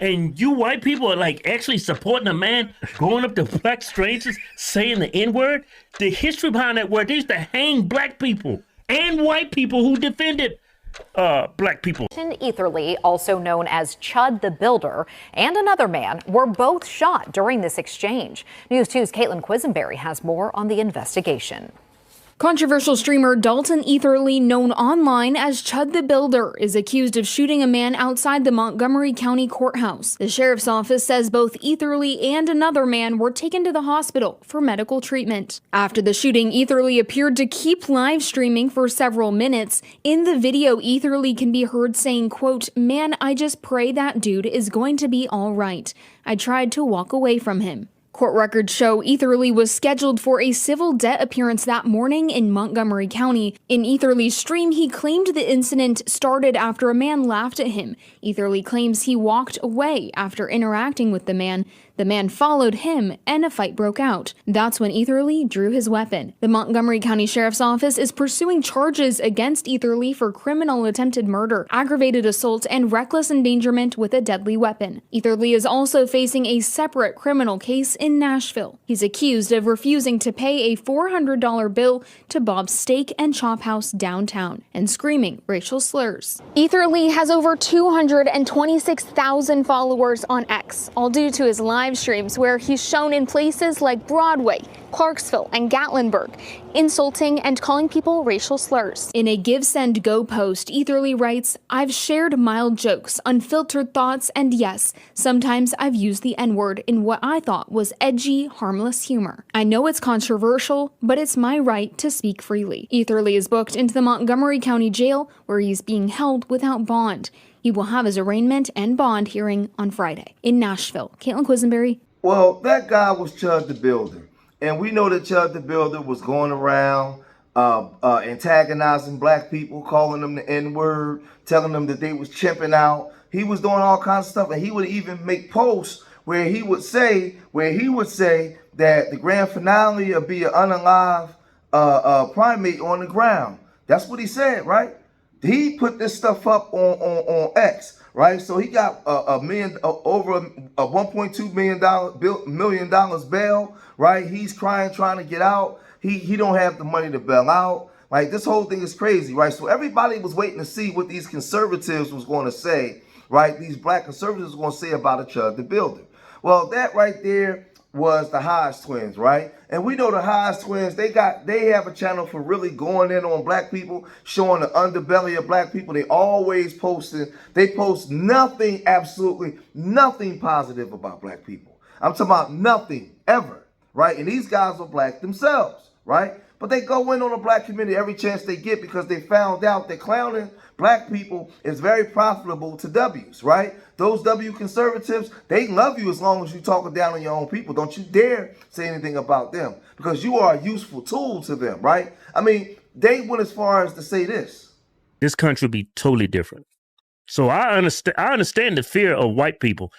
And you white people are like actually supporting a man going up to black strangers saying the N-word? The history behind that word, they used to hang black people and white people who defended black people. Etherly, also known as Chud the Builder, and another man were both shot during this exchange. News 2's Caitlin Quisenberry has more on the investigation. Controversial streamer Dalton Etherly, known online as Chud the Builder, is accused of shooting a man outside the Montgomery County Courthouse. The sheriff's office says both Etherly and another man were taken to the hospital for medical treatment. After the shooting, Etherly appeared to keep live streaming for several minutes. In the video, Etherly can be heard saying, quote, "Man, I just pray that dude is going to be all right. I tried to walk away from him." Court records show Etherly was scheduled for a civil debt appearance that morning in Montgomery County. In Etherly's stream, he claimed the incident started after a man laughed at him. Etherly claims he walked away after interacting with the man. The man followed him, and a fight broke out. That's when Etherly drew his weapon. The Montgomery County Sheriff's Office is pursuing charges against Etherly for criminal attempted murder, aggravated assault, and reckless endangerment with a deadly weapon. Etherly is also facing a separate criminal case in Nashville. He's accused of refusing to pay a $400 bill to Bob's Steak and Chop House downtown and screaming racial slurs. Etherly has over 226,000 followers on X, all due to his live streams where he's shown in places like Broadway, Clarksville, and Gatlinburg, insulting and calling people racial slurs. In a Give Send Go post, Etherly writes, "I've shared mild jokes, unfiltered thoughts, and yes, sometimes I've used the N-word in what I thought was edgy, harmless humor. I know it's controversial, but it's my right to speak freely." Etherly is booked into the Montgomery County Jail, where he's being held without bond. He will have his arraignment and bond hearing on Friday. In Nashville, Caitlin Quisenberry. Well, that guy was Chud the Builder. And we know that Chud the Builder was going around antagonizing black people, calling them the N-word, telling them that they was chimping out. He was doing all kinds of stuff, and he would even make posts where he would say that the grand finale would be an unalive primate on the ground. That's what he said, right? He put this stuff up on X, right? So he got over a $1.2 million bail, right? He's crying, trying to get out. He don't have the money to bail out. Like, this whole thing is crazy, right? So everybody was waiting to see what these conservatives was going to say, right? These black conservatives were going to say about a Chud the Builder. Well, that right there was the Hodge twins, right? And we know the Hodge twins, they have a channel for really going in on black people, showing the underbelly of black people. They always post nothing, absolutely nothing positive about black people. I'm talking about nothing ever, right? And these guys are black themselves, right? But they go in on the black community every chance they get because they found out that clowning black people is very profitable to W's, right? Those W conservatives, they love you as long as you talking down on your own people. Don't you dare say anything about them because you are a useful tool to them, right? I mean, they went as far as to say this. This country would be totally different. So I understand the fear of white people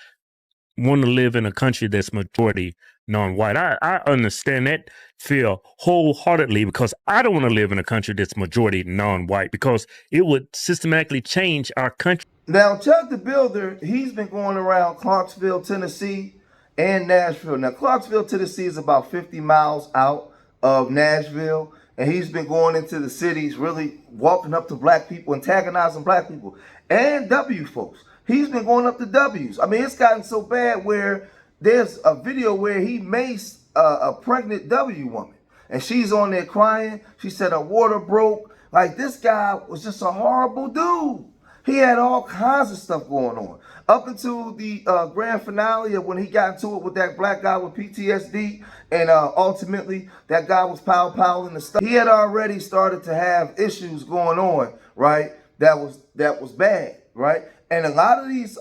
want to live in a country that's majority non-white. I understand that fear wholeheartedly because I don't want to live in a country that's majority non-white because it would systematically change our country. Now, Chud the Builder, he's been going around Clarksville, Tennessee, and Nashville. Now, Clarksville, Tennessee is about 50 miles out of Nashville, and he's been going into the cities, really walking up to black people, antagonizing black people, and W folks. He's been going up to W's. I mean, it's gotten so bad where there's a video where he maced a pregnant W woman, and she's on there crying. She said her water broke. Like, this guy was just a horrible dude. He had all kinds of stuff going on. Up until the grand finale of when he got into it with that black guy with PTSD, and ultimately that guy was pow-powing the stuff. He had already started to have issues going on, right? That was bad, right? And a lot of these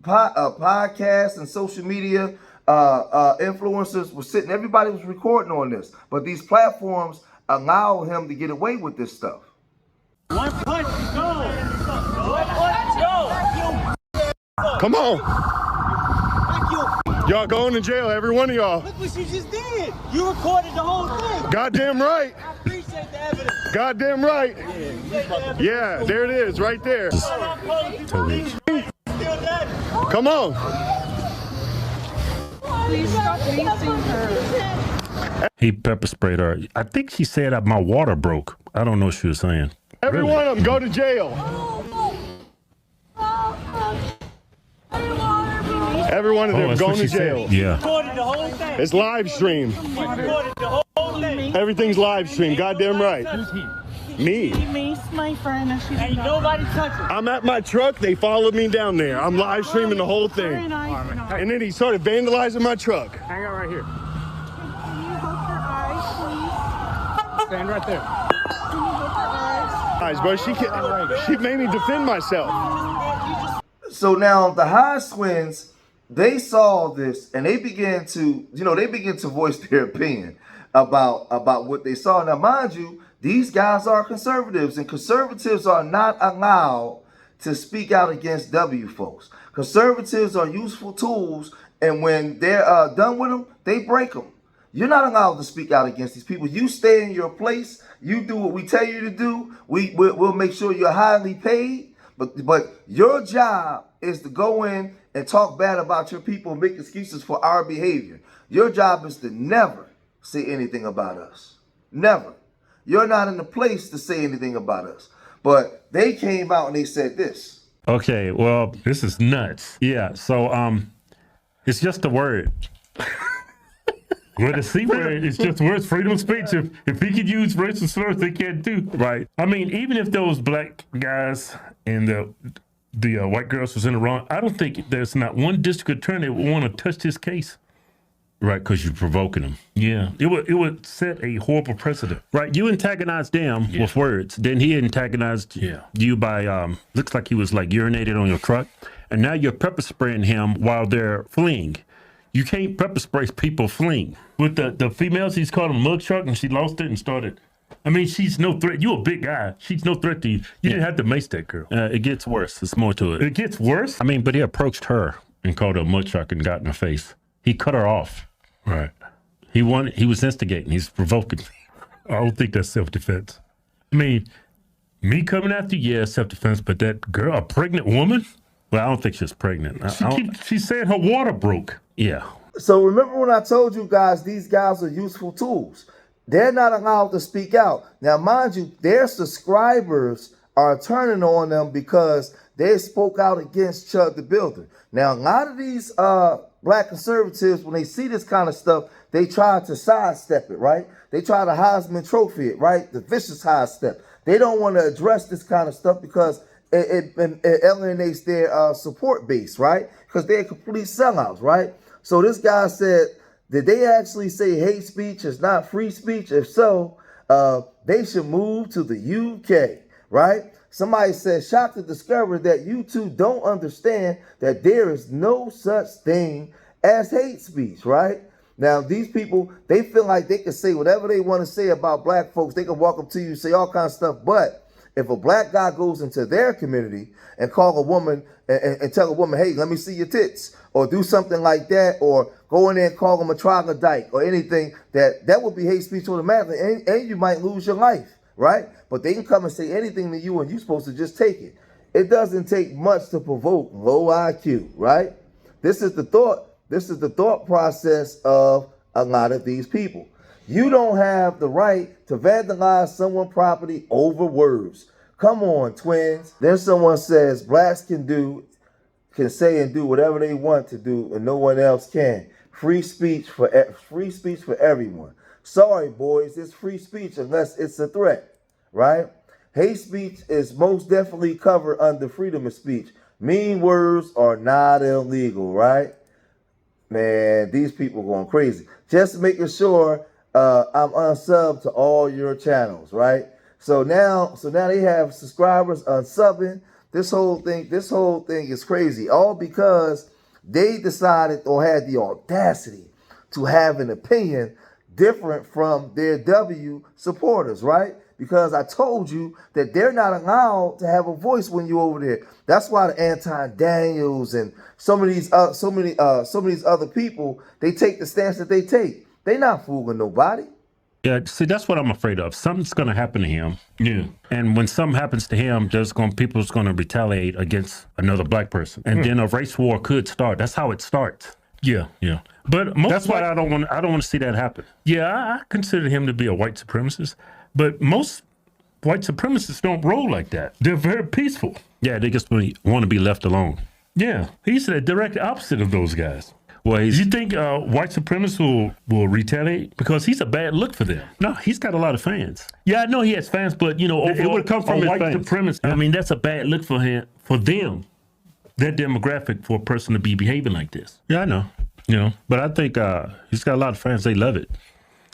podcasts and social media influencers were sitting, everybody was recording on this, but these platforms allow him to get away with this stuff. One punch, go! One punch, go! Come on! Y'all going to jail, every one of y'all. Look what you just did! You recorded the whole thing! Goddamn right! I appreciate the evidence! Goddamn right! Yeah, there it is, right there. Still dead. Come on. Please stop beating her. He pepper sprayed her. I think she said that my water broke. I don't know what she was saying. Every Really? one of them go to jail. Every one of them that's going what to she jail. said. Yeah. Recorded the whole thing. It's live stream. Recorded the whole thing. Everything's live stream. Goddamn right. Me. My friend, and she's Ain't nobody touching. I'm at my truck. They followed me down there. I'm live streaming the whole very thing. nice. And then he started vandalizing my truck. Hang out right here. Can you hold her eyes, please? Stand right there. Can you hold her eyes? Guys, but she made me defend myself. So now the Hodge twins, they saw this and they began to, voice their opinion about what they saw. Now, mind you, these guys are conservatives, and conservatives are not allowed to speak out against W folks. Conservatives are useful tools, and when they're done with them, they break them. You're not allowed to speak out against these people. You stay in your place. You do what we tell you to do. We'll make sure you're highly paid. But your job is to go in and talk bad about your people and make excuses for our behavior. Your job is to never say anything about us. Never. You're not in the place to say anything about us. But they came out and they said this. Okay, well, this is nuts. Yeah, so it's just a word. Well, the C word is just words, freedom of speech. If he could use racist slurs, they can't do, right? I mean, even if those black guys and the white girls was in the wrong, I don't think there's not one district attorney would want to touch this case. Right, because you're provoking them. Yeah, it would set a horrible precedent. Right, you antagonized them with words. Then he antagonized you by looks like he was like urinated on your truck, and now you're pepper spraying him while they're fleeing. You can't pepper spray people fleeing. With the females, he's called a mug truck, and she lost it and started. I mean, she's no threat. You're a big guy. She's no threat to you. You didn't have to mace that girl. It gets worse. There's more to it. It gets worse? I mean, but he approached her and called her a mug truck and got in her face. He cut her off. Right. He was instigating. He's provoking. I don't think that's self-defense. I mean, me coming after you, yeah, self-defense, but that girl, a pregnant woman? Well, I don't think she's pregnant. She said her water broke. Yeah. So remember when I told you guys, these guys are useful tools. They're not allowed to speak out. Now, mind you, their subscribers are turning on them because they spoke out against Chud the Builder. Now, a lot of these black conservatives, when they see this kind of stuff, they try to sidestep it, right? They try to Heisman Trophy it, right? The vicious high step. They don't want to address this kind of stuff because it alienates their support base, right? Because they're complete sellouts, right? So this guy said, did they actually say hate speech is not free speech? If so, they should move to the UK, right? Somebody said, shocked to discover that you two don't understand that there is no such thing as hate speech, right? Now, these people, they feel like they can say whatever they want to say about black folks. They can walk up to you, say all kinds of stuff. But if a black guy goes into their community and call a woman and tell a woman, hey, let me see your tits, or do something like that, or go in there and call them a troglodyte or anything, that would be hate speech automatically, and you might lose your life, right? But they can come and say anything to you and you're supposed to just take it. It doesn't take much to provoke low IQ, right? This is the thought process of a lot of these people. You don't have the right to vandalize someone's property over words. Come on, twins. Then someone says blacks can say and do whatever they want to do, and no one else can. Free speech for everyone. Sorry, boys, it's free speech unless it's a threat, right? Hate speech is most definitely covered under freedom of speech. Mean words are not illegal, right? Man, these people going crazy. Just making sure I'm unsubbed to all your channels, right? So now they have subscribers unsubbing. This whole thing is crazy. All because they decided or had the audacity to have an opinion different from their W supporters, right? Because I told you that they're not allowed to have a voice when you're over there. That's why the Anton Daniels and some of these other people, they take the stance that they take. They're not fooling nobody. Yeah, see, that's what I'm afraid of. Something's going to happen to him. Yeah. And when something happens to him, people's going to retaliate against another black person. And then a race war could start. That's how it starts. Yeah, yeah. But that's why I don't want to see that happen. Yeah, I consider him to be a white supremacist, but most white supremacists don't roll like that. They're very peaceful. Yeah, they just want to be left alone. Yeah, he's the direct opposite of those guys. Well, you think white supremacists will retaliate? Because he's a bad look for them. No, he's got a lot of fans. Yeah, I know he has fans, but overall, it would come from white supremacists. I mean, that's a bad look for them, their demographic, for a person to be behaving like this. Yeah, I know. But I think he's got a lot of fans. They love it.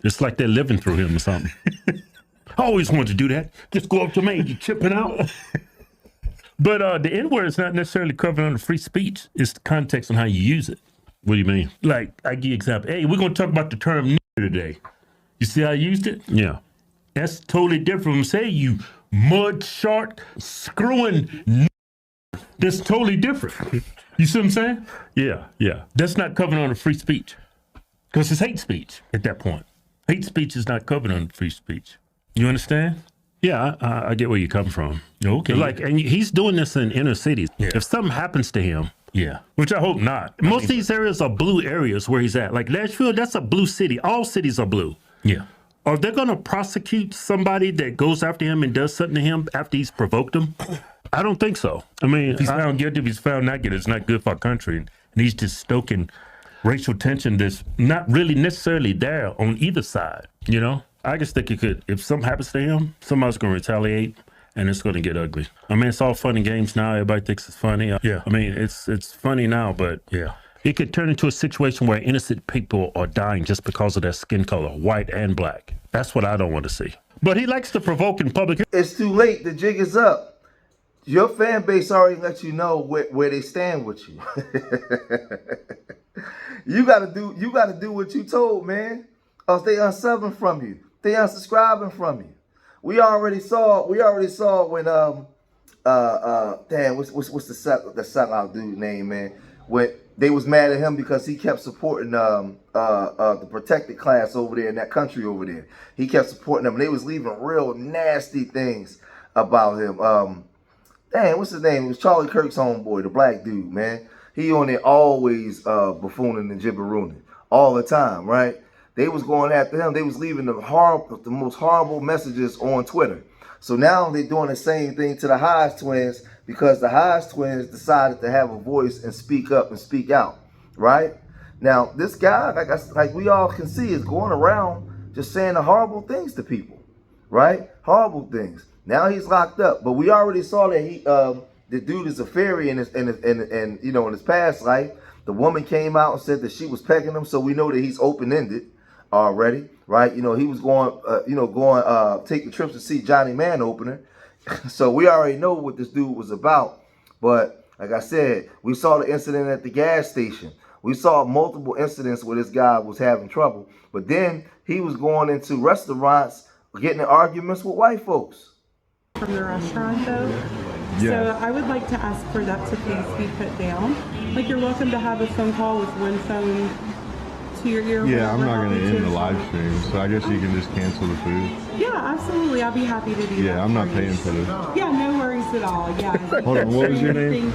It's like they're living through him or something. I always wanted to do that. Just go up to me, you chipping out. But the N-word is not necessarily covered under free speech. It's the context on how you use it. What do you mean? Like, I give you an example. Hey, we're going to talk about the term nigger today. You see how I used it? Yeah. That's totally different from say you mud shark screwing nigger. That's totally different. You see what I'm saying? Yeah, yeah. That's not covered under free speech. Because it's hate speech at that point. Hate speech is not covered under free speech. You understand? Yeah, I get where you come from. Okay. And he's doing this in inner cities. Yeah. If something happens to him, yeah, which I hope not. Most of these areas are blue areas where he's at. Like Nashville, that's a blue city. All cities are blue. Yeah. Are they going to prosecute somebody that goes after him and does something to him after he's provoked them? I don't think so. I mean, if he's found guilty, if he's found not guilty, it's not good for our country. And he's just stoking racial tension that's not really necessarily there on either side, I just think it could. If something happens to him, somebody's going to retaliate. And it's going to get ugly. I mean, it's all fun and games now. Everybody thinks it's funny. Yeah. I mean, it's funny now, but yeah. It could turn into a situation where innocent people are dying just because of their skin color, white and black. That's what I don't want to see. But he likes to provoke in public. It's too late. The jig is up. Your fan base already let you know where they stand with you. You gotta do what you told, man. Or they unsubbing from you. They unsubscribing from you. We already saw when damn, what's the sellout dude name, man? When they was mad at him because he kept supporting the protected class over there in that country over there. He kept supporting them, and they was leaving real nasty things about him. Damn, what's his name? It was Charlie Kirk's homeboy, the black dude, man. He on there always buffooning and gibberooning all the time, right? They was going after him. They was leaving the most horrible messages on Twitter. So now they're doing the same thing to the Hodge twins because the Hodge twins decided to have a voice and speak up and speak out, right? Now, this guy, like we all can see, is going around just saying the horrible things to people, right? Horrible things. Now he's locked up. But we already saw that the dude is a fairy in his past life. The woman came out and said that she was pegging him, so we know that he's open-ended already, right? He was going taking trips to see Johnny Man opener. So we already know what this dude was about. But like I said, we saw the incident at the gas station. We saw multiple incidents where this guy was having trouble. But then he was going into restaurants, getting in arguments with white folks. From the restaurant, though. Yeah. So I would like to ask for that to please be put down. Like, you're welcome to have a phone call with one phone to your ear. Yeah, I'm not going to end the live stream, so I guess you can just cancel the food. Yeah, absolutely. I'll be happy to do that. Yeah, I'm not paying for this. Yeah, no worries at all. Yeah. Hold on, what was your name?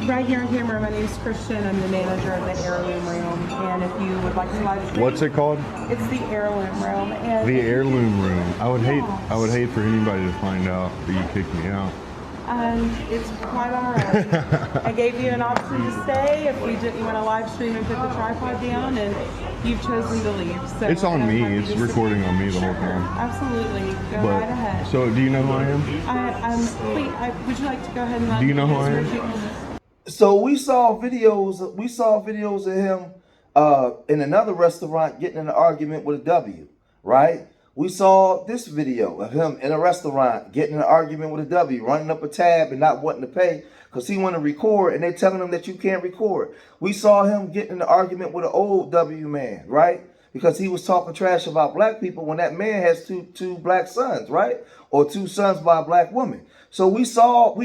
Right here on camera, my name's Christian. I'm the manager of the Heirloom Room. And if you would like to live stream, What's it called? It's the Heirloom Room. And The Heirloom Room. I would hate for anybody to find out that you kicked me out. It's quite all right. I gave you an option to stay if we didn't want to live stream and put the tripod down, and you've chosen to leave. So It's on me. It's recording on me the whole time. Absolutely. Go right ahead. So, do you know who I am? Would you like to go ahead and let Do you know who I am? So we saw videos of him in another restaurant getting in an argument with a W, right? We saw this video of him in a restaurant getting in an argument with a W, running up a tab and not wanting to pay because he wanted to record, and they're telling him that you can't record. We saw him getting in an argument with an old W man, right? Because he was talking trash about black people when that man has two black sons, right? Or two sons by a black woman. So we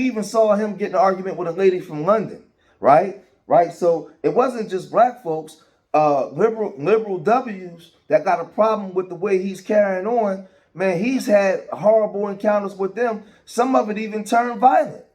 even saw him get in an argument with a lady from London, right? Right? So it wasn't just black folks. liberal W's that got a problem with the way he's carrying on, man, he's had horrible encounters with them. Some of it even turned violent.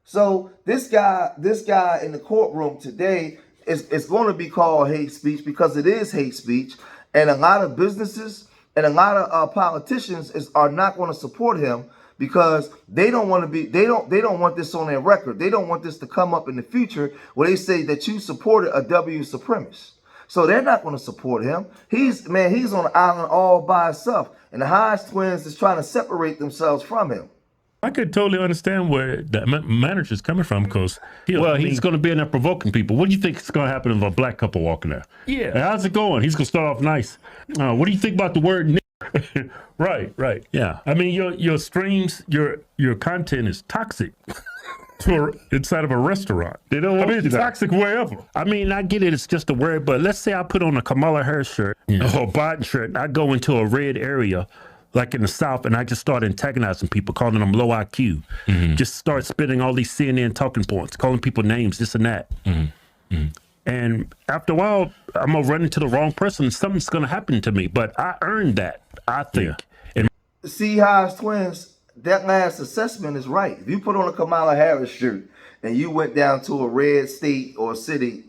So this guy in the courtroom today is going to be called hate speech because it is hate speech, and a lot of businesses and a lot of politicians are not going to support him because they don't want want this on their record. They don't want this to come up in the future where they say that you supported a W supremacist. So they're not going to support him. He's on an island all by himself, and the Hodge twins is trying to separate themselves from him. I could totally understand where the manager's coming from because he's going to be in there provoking people. What do you think is going to happen if a black couple walking there? Yeah. Hey, how's it going? He's going to start off nice. What do you think about the word nigger? Right. Yeah. I mean, your streams, your content is toxic. Inside of a restaurant. They don't want it's toxic wherever. I mean, I get it. It's just a word, but let's say I put on a Kamala Harris shirt or a Biden shirt, and I go into a red area, like in the South, and I just start antagonizing people, calling them low IQ. Just start spitting all these CNN talking points, calling people names, this and that. And after a while, I'm going to run into the wrong person. Something's going to happen to me, but I earned that, I think. And See, Hodge twins, that last assessment is right. If you put on a Kamala Harris shirt and you went down to a red state or city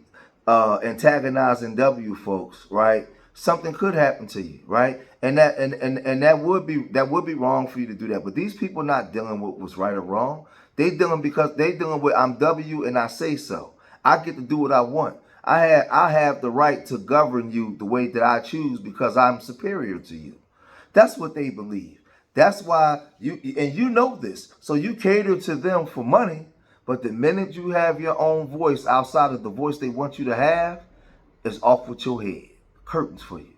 antagonizing W folks, right? Something could happen to you, right? And that would be wrong for you to do that. But these people not dealing with what's right or wrong. They dealing with I'm W and I say so. I get to do what I want. I have the right to govern you the way that I choose because I'm superior to you. That's what they believe. That's why you know this. So you cater to them for money, but the minute you have your own voice outside of the voice they want you to have, it's off with your head. Curtains for you.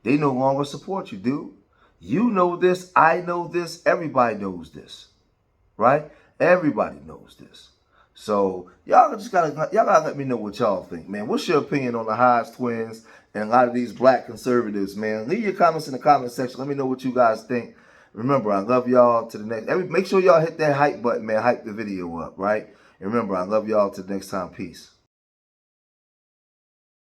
They no longer support you, dude. You know this. I know this. Everybody knows this, right? Everybody knows this. So y'all gotta let me know what y'all think, man. What's your opinion on the Hodge twins and a lot of these black conservatives, man? Leave your comments in the comment section. Let me know what you guys think. Remember, I love y'all to the next. Make sure y'all hit that hype button, man. Hype the video up, right? And remember, I love y'all to the next time. Peace.